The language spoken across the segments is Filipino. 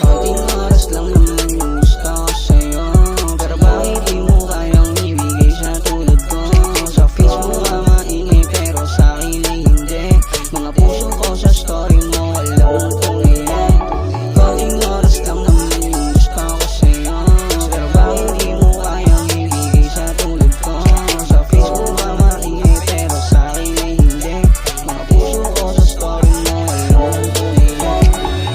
Kaunting oras lang naman yung gusto ko sa'yo, pero bakit di mo kayang ibigay sa tulad ko? Sa Facebook ka maingay pero sa'kin ay hindi. Mga puso ko sa story mo, alam mong tungayan. Kaunting oras lang naman yung gusto ko sa'yo, pero bakit di mo kayang ibigay sa tulad ko? Sa Facebook ka maingay pero sa'kin ay hindi. Mga puso ko sa story mo, alam mong tungayan.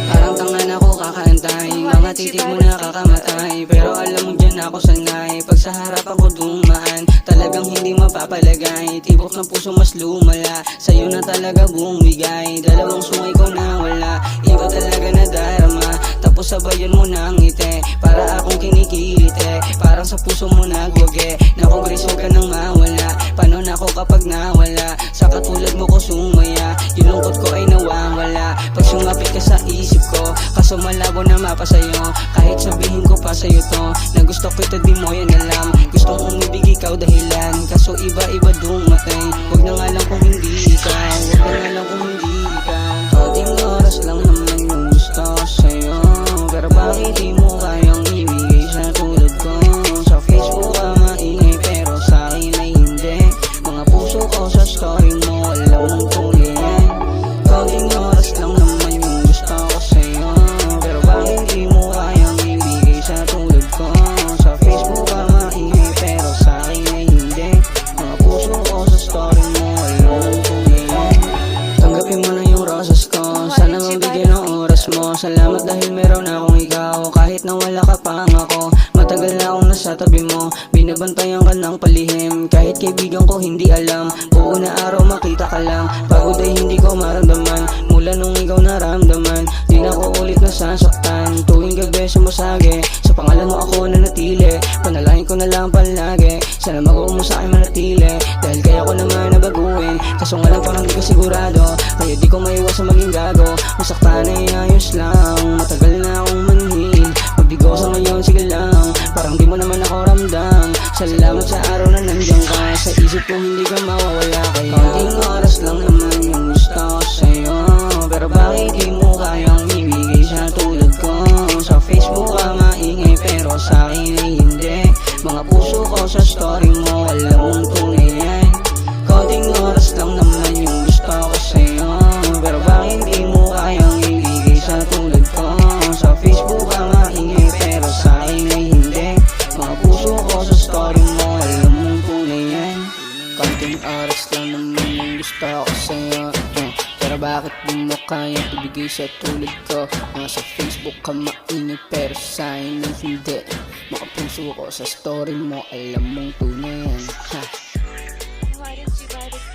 Parang tangan ako kakantay, mga titig mo nakakamatay, pero alam mo dyan ako sanay. Pag sa harap ako dumaan, talagang hindi mapapalagay. Tibok ng puso mas lumala, sa'yo na talaga bumigay. Dalawang sungay ko na wala, iba talaga na darama. Tapos sabayan mo ng ngiti, para akong kinikiliti. Parang sa puso mo nagwagi, naku Grace huwag ka nang mawala. Paano na ako kapag nawala, sa katulad mo ko sumaya. Yung lungkot ko ay nawawala, pag sumapit ka sa isip ko. Kaso malabo na mapa sa'yo, kahit sabihin ko pa sa'yo to, na gusto ko ito di mo yan alam. Gustong umibig ikaw dahilan, kaso iba-iba dumatay. Huwag na nga lang kung hindi ikaw, huwag na nga lang kung hindi ikaw. Kaunting oras lang naman yung gusto ko sa'yo, pero bakit di mo kayang ibigay sa tulad ko? Sa Facebook ka maingay pero sa'kin ay hindi. Mga puso ko sa story mo, alam mong tungayan. Kaunting oras lang naman yung gusto ko sa'yo, pero bakit di mo kayang ibigay sa tulad ko? Sa Facebook ka maingay pero sa'kin ay hindi. Mga puso ko sa story mo, alam mong tungayan. Tanggapin mo na yung roses ko, sana mabigyan ng oras mo. Salamat dahil meron akong ikaw, kahit na wala ka pang ako. Matagal na akong nasa tabi mo, binabantayan ka ng palihim. Kahit kaibigan ko hindi alam, buo na araw makita ka lang. Pagod ay hindi ko maramdaman, mula nung ikaw naramdaman. Di na ako ulit nasasaktan, tuwing gabi sumasagi. Sa pangalan mo ako nanatili, panalangin ko na lang palagi. Sana mag-uo mo sa'kin manatili, dahil kaya ko naman nabaguhin. Kaso nga lang parang di ko sigurado, kaya di ko maiwas sa maging gago. Masaktan ay ayos lang, matagal na akong manhid. Magbigo sa ngayon, sige lang, parang di mo naman ako ramdam. Salamat sa araw na nandiyan ka, sa isip ko hindi ka mawawala. Kaya kaunting oras lang naman yung gusto ko sa'yo, pero bakit di mo kayang ibigay sa tulad ko? Sa Facebook ka maingay pero sa'kin ay hindi. Mga puso ko sa story mo, alam mong tungayan. Kaunting oras lang naman yung gusto ko sa'yo, pero bakit di mo kayang ibigay sa tulad ko? Sa Facebook ka maingay pero sa'kin ay hindi. Mga puso ko sa story mo, alam mong tungayan. Kaunting oras lang naman yung gusto ko sa'yo, pero bakit di mo kayang ibigay sa tulad ko? Sa Facebook ka maingay pero sa'kin ay hindi. Mga puso ko sa story mo, alam mong tunay yan. Why didn't you buy this?